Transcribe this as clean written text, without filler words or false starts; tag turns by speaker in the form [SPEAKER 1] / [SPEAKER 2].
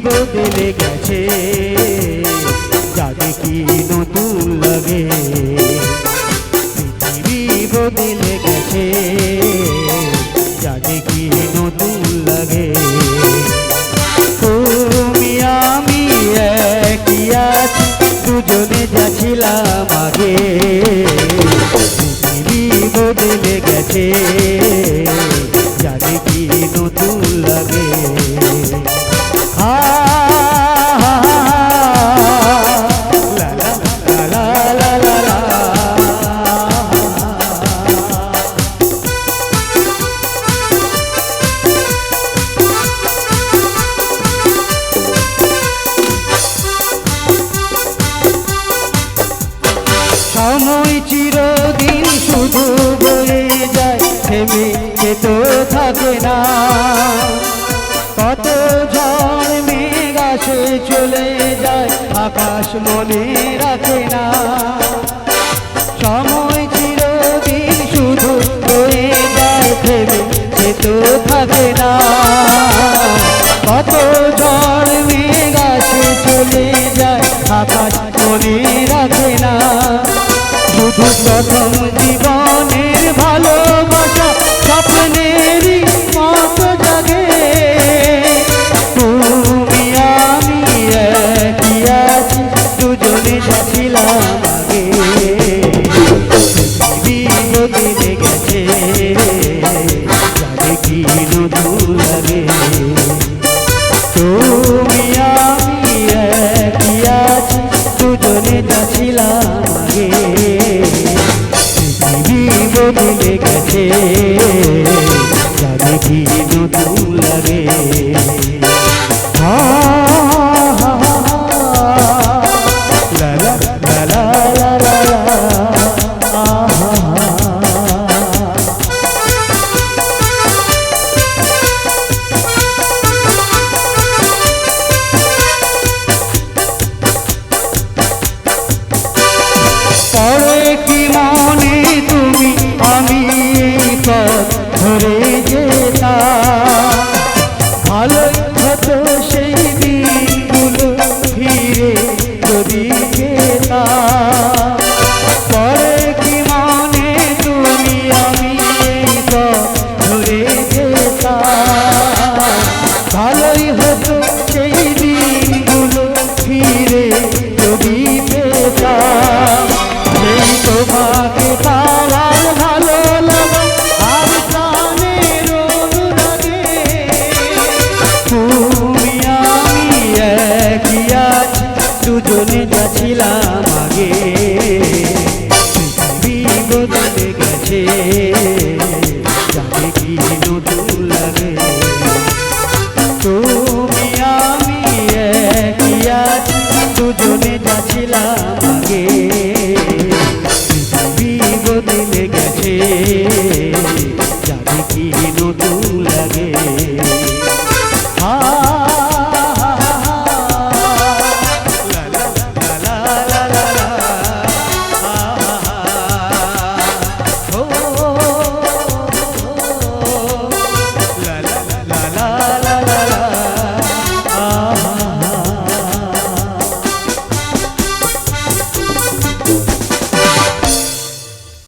[SPEAKER 1] বদলে গেছে, জানে কি নতুন লাগে। পৃথিবী বদলে গেছে, জানে কি নতুন লাগে। তুমি আমি একই আছি, দুজনে যাচ্ছিলাম আগে। পৃথিবী বদলে গেছে, জানে কি নতুন লাগে। সময় চিরদিন শুধু বয়ে যায়, থেমে যেতে থাকে না। কত ঝড় মেঘ আসে চলে যায়, আকাশ মনে রাখে না। সময় চিরদিন শুধু বয়ে যায়, থেমে যেতে থাকে না। কত ঝড় মেঘ আসে চলে যায়, আকাশ মনে রাখে না। শুধু প্রথম জীবনের ভালোবাসা স্বপ্নেরই মতো জাগে। তুমি আমি একই আছি, দুজনে যাচ্ছিলাম আগে। পৃথিবী বদলে গেছে, জানে কি নতুন লাগে। তুমি আমি একই আছি, দুজনে যাচ্ছিলাম আগে। পৃথিবী বদলে গেছে, জানে কি নতুন লাগে। লা লা লা লা লা লা লা। পরে কি মনে তুমি আমি পথ ধরে যেতাম, ভালোই হতো সেই দিনগুলো ফিরে যদি যেতাম। পরে কি মনে তুমি আমি পথ ধরে যেতাম, ভালোই হতো সেই দিনগুলো ফিরে যদি পেতাম। সেই তোমাকে পাওয়ার ভালো লাগা আর প্রাণের অনুরাগে। তুমি আমি একই আছি, দুজনে